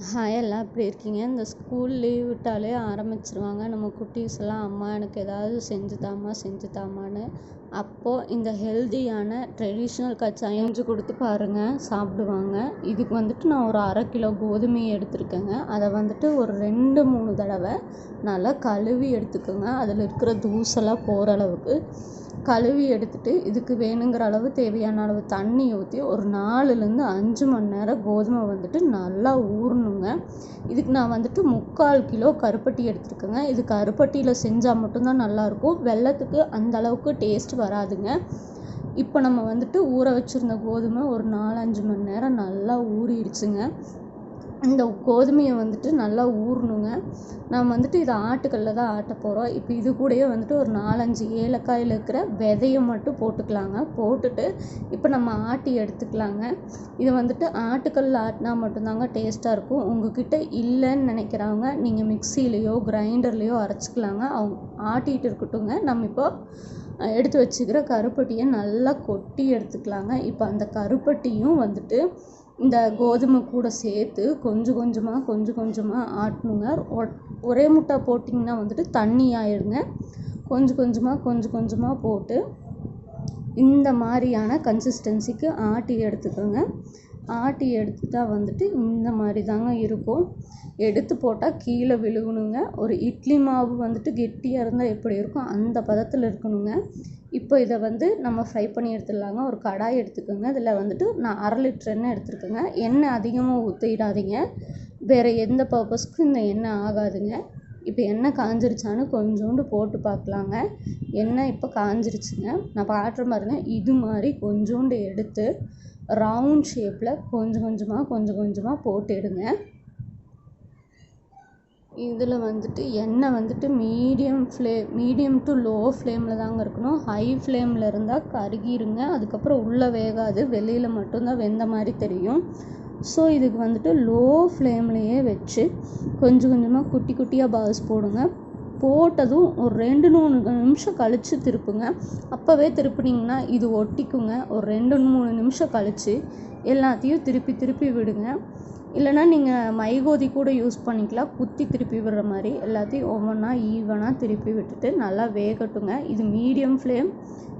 Hi எல்லாம் எப்படி இருக்கீங்க? இந்த ஸ்கூல் லீவ் விட்டாலே ஆரம்பிச்சிருவாங்க நம்ம குட்டீஸ்லாம், அம்மா எனக்கு ஏதாவது செஞ்சு தாம்மான்னு. அப்போது இந்த ஹெல்தியான ட்ரெடிஷ்னல் கச்சாயம் செஞ்சு கொடுத்து பாருங்கள், சாப்பிடுவாங்க. இதுக்கு வந்துட்டு நான் ஒரு 1/2 கிலோ கோதுமையை எடுத்திருக்கேங்க. அதை வந்துட்டு ஒரு 2-3 தடவை நல்லா கழுவி எடுத்துக்கோங்க. அதில் இருக்கிற தூசெல்லாம் போகிற அளவுக்கு கழுவி எடுத்துட்டு, இதுக்கு வேணுங்கிற அளவு தேவையான அளவு தண்ணி ஊற்றி ஒரு 4-5 மணி நேரம் கோதுமை வந்துட்டு நல்லா ஊறணுங்க. இதுக்கு நான் வந்துட்டு 3/4 கிலோ கருப்பட்டி எடுத்துருக்கேங்க. இது கருப்பட்டியில் செஞ்சால் மட்டும்தான் நல்லாயிருக்கும். வெல்லத்துக்கு அந்த அளவுக்கு டேஸ்ட் வராதுங்க. இப்போ நம்ம வந்துட்டு ஊற வச்சுருந்த கோதுமை ஒரு 4-5 மணி நேரம் நல்லா ஊறிடுச்சுங்க. இந்த கோதுமையை வந்துட்டு நல்லா ஊறணுங்க. நம்ம வந்துட்டு இதை ஆட்டுக்கல்லில் தான் ஆட்ட போகிறோம். இப்போ இது கூடயே வந்துட்டு ஒரு 4-5 ஏலக்காயில் இருக்கிற விதையை மட்டும் போட்டுக்கலாங்க. போட்டுட்டு இப்போ நம்ம ஆட்டி எடுத்துக்கலாங்க. இதை வந்துட்டு ஆட்டுக்கல்லில் ஆட்டினா மட்டும்தாங்க டேஸ்ட்டாக இருக்கும். உங்ககிட்ட இல்லைன்னு நினைக்கிறவங்க நீங்கள் மிக்சிலேயோ கிரைண்டர்லேயோ அரைச்சிக்கலாங்க. அவங்க ஆட்டிகிட்டு இருக்கட்டுங்க. நம்ம இப்போ எடுத்து வச்சுக்கிற கருப்பட்டியை நல்லா கொட்டி எடுத்துக்கலாங்க. இப்போ அந்த கருப்பட்டியும் வந்துட்டு இந்த கோதுமை கூட சேர்த்து கொஞ்சம் கொஞ்சமாக ஆட்டணுங்க. ஒரே முட்டை போட்டிங்கன்னா வந்துட்டு தண்ணி ஆயிடுங்க. கொஞ்சம் கொஞ்சமாக போட்டு இந்த மாதிரியான கன்சிஸ்டன்சிக்கு ஆட்டி எடுத்துக்கோங்க. ஆட்டி எடுத்துட்டா வந்துட்டு இந்த மாதிரி தாங்க இருக்கும். எடுத்து போட்டால் கீழே விழுகணுங்க. ஒரு இட்லி மாவு வந்துட்டு கெட்டியாக இருந்தால் எப்படி இருக்கும் அந்த பதத்தில் இருக்கணுங்க. இப்போ இதை வந்து நம்ம ஃப்ரை பண்ணி எடுத்துடலாங்க. ஒரு கடாய் எடுத்துக்கோங்க. இதில் வந்துட்டு நான் 1/2 லிட்டர் எண்ணெய் எடுத்துருக்கேங்க. எண்ணெய் அதிகமாக ஊற்றிடாதீங்க. வேறு எந்த பர்பஸ்க்கும் இந்த எண்ணெய் ஆகாதுங்க. இப்போ எண்ணெய் காஞ்சிருச்சான்னு கொஞ்சோண்டு போட்டு பார்க்கலாங்க. எண்ணெய் இப்போ காஞ்சிருச்சுங்க. நான் காட்டுற பாருங்க. இது மாதிரி கொஞ்சோண்டு எடுத்து ரவுண்ட் ஷேப்பில் கொஞ்சம் கொஞ்சமாக போட்டு எடுங்க. இதில் வந்துட்டு எண்ணெய் வந்துட்டு மீடியம் டு லோ ஃப்ளேமில் தாங்க இருக்கணும். ஹை ஃப்ளேமில் இருந்தால் கருகிருங்க. அதுக்கப்புறம் உள்ளே வேகாது, வெளியில் மட்டும்தான் வெந்த மாதிரி தெரியும். ஸோ இதுக்கு வந்துட்டு லோ ஃப்ளேம்லேயே வச்சு கொஞ்சமாக குட்டியாக பால்ஸ் போடுங்க. போட்டதும் ஒரு 2-3 நிமிஷம் கழித்து திருப்புங்க. அப்போவே திருப்புனிங்கன்னா இது ஒட்டிக்குங்க. ஒரு 2-3 நிமிஷம் கழித்து எல்லாத்தையும் திருப்பி விடுங்க. இல்லைனா நீங்கள் மைகோதி கூட யூஸ் பண்ணிக்கலாம். குத்தி திருப்பி விடுற மாதிரி எல்லாத்தையும் ஒவ்வொன்றா ஈவனாக திருப்பி விட்டுட்டு நல்லா வேகட்டுங்க. இது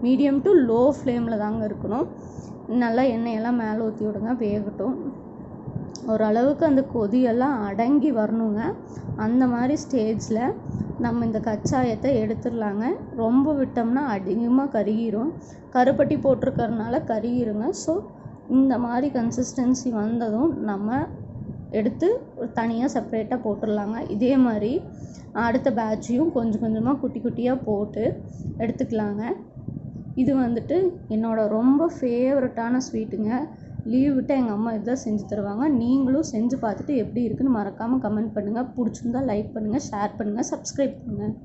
மீடியம் டு லோ ஃப்ளேமில் தாங்க இருக்கணும். நல்லா எண்ணெயெல்லாம் மேலே ஊற்றி விடுங்க, வேகட்டும். ஓரளவுக்கு அந்த கொதியெல்லாம் அடங்கி வரணுங்க. அந்த மாதிரி ஸ்டேஜில் நம்ம இந்த கச்சாயத்தை எடுத்துடலாங்க. ரொம்ப விட்டோம்னா அதிகமாக கருகிரும். கருப்பட்டி போட்டிருக்கறனால கருகிருங்க. ஸோ இந்த மாதிரி கன்சிஸ்டன்சி வந்ததும் நம்ம எடுத்து தனியாக செப்பரேட்டாக போட்டுடலாங்க. இதே மாதிரி அடுத்த பேட்சையும் கொஞ்சமாக குட்டியாக போட்டு எடுத்துக்கலாங்க. இது வந்துட்டு என்னோடய ரொம்ப ஃபேவரட்டான ஸ்வீட்டுங்க. லீவ் விட்டால் எங்கள் அம்மா இதுதான் செஞ்சு தருவாங்க. நீங்களும் செஞ்சு பார்த்துட்டு எப்படி இருக்குன்னு மறக்காமல் கமெண்ட் பண்ணுங்கள். பிடிச்சிருந்தா லைக் பண்ணுங்கள், ஷேர் பண்ணுங்கள், சப்ஸ்கிரைப் பண்ணுங்கள்.